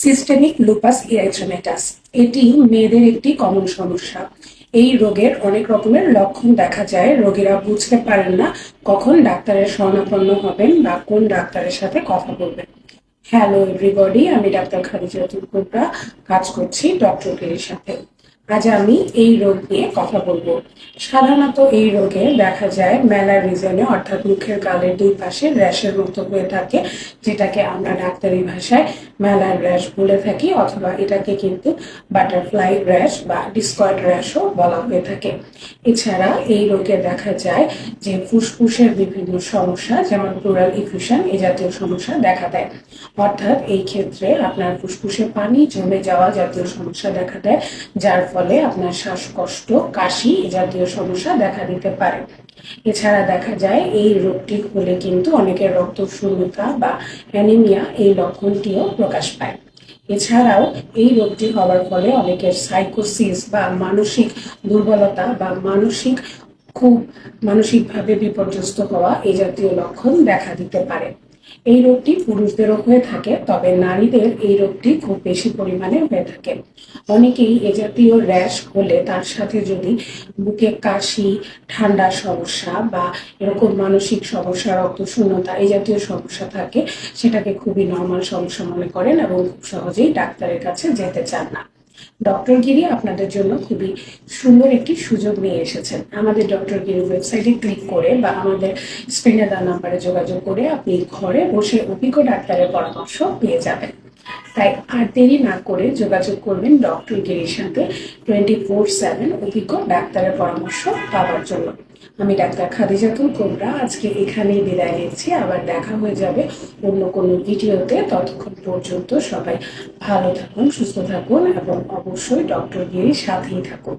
Systemic lupus ইরিথ্রেমাটাস এটি মেয়েদের একটি কমন সমস্যা। এই রোগের অনেক রকমের লক্ষণ দেখা যায়। রোগীরা বুঝতে পারেন না কখন ডাক্তারের শরণাপন্ন হবেন বা কোন ডাক্তারের সাথে কথা বলবেন। হ্যালো এভরিবডি, আমি ডাক্তার খাদিজাতুল কুবরা, কাজ করছি ডক্টর গিরির সাথে। আজ আমি এই রোগ নিয়ে কথা বলবো। সাধারণত এই রোগে দেখা যায় মেলার রিজনে, অর্থাৎ মুখের গালের দুই পাশে র্যাশের মতো হয়ে থাকে, যেটাকে আমরা ডাক্তারি ভাষায় মেলার র্যাশ বলে থাকি, অথবা এটাকে কিন্তু বাটারফ্লাই র্যাশ বা ডিসকয়েড র্যাশও বলা হয়ে থাকে। এছাড়া এই রোগে দেখা যায় যে ফুসফুসের বিভিন্ন সমস্যা, যেমন প্লুরাল ইফিউশন, এই জাতীয় সমস্যা দেখা দেয়। অর্থাৎ এই ক্ষেত্রে আপনার ফুসফুসে পানি জমে যাওয়া জাতীয় সমস্যা দেখা দেয়, যার ফলে আপনার শ্বাসকষ্ট, কাশি এ জাতীয় সমস্যা দেখা দিতে পারে। এছাড়া দেখা যায় এই রোগটি হলে কিন্তু অনেকের রক্তশূন্যতা বা অ্যানিমিয়া এই লক্ষণটিও প্রকাশ পায়। এছাড়াও এই রোগটি হওয়ার ফলে অনেকের সাইকোসিস বা মানসিক দুর্বলতা বা খুব মানসিকভাবে বিপর্যস্ত হওয়া এই জাতীয় লক্ষণ দেখা দিতে পারে। এই রোগটি পুরুষদেরও হয়ে থাকে, তবে নারীদের এই রোগটি খুব বেশি পরিমাণে হয়ে থাকে। অনেকেই এ জাতীয় র্যাশ হলে তার সাথে যদি বুকে কাশি, ঠান্ডার সমস্যা বা এরকম মানসিক সমস্যা, রক্তশূন্যতা এই জাতীয় সমস্যা থাকে, সেটাকে খুবই নর্মাল সমস্যা মনে করেন এবং খুব সহজেই ডাক্তারের কাছে যেতে চান না। ডক্টর গিরি আপনাদের জন্য খুবই সুন্দর একটি সুযোগ নিয়ে এসেছেন। আমাদের ডক্টর গিরি ওয়েবসাইটে ক্লিক করে বা আমাদের স্ক্রিনে দেওয়া নাম্বারে যোগাযোগ করে আপনি ঘরে বসে অভিজ্ঞ ডাক্তারের পরামর্শ পেয়ে যাবেন। তাই আর দেরি না করে যোগাযোগ করবেন ডক্টর গিরির সাথে 24/7 অভিজ্ঞ ডাক্তারের পরামর্শ পাওয়ার জন্য। আমি ডাক্তার খাদিজাতুল কুবরা আজকে এখানেই বিদায় নিচ্ছি। আবার দেখা হয়ে যাবে অন্য কোনো ভিডিওতে। ততক্ষণ পর্যন্ত সবাই ভালো থাকুন, সুস্থ থাকুন এবং অবশ্যই ডক্টর গিরির সাথেই থাকুন।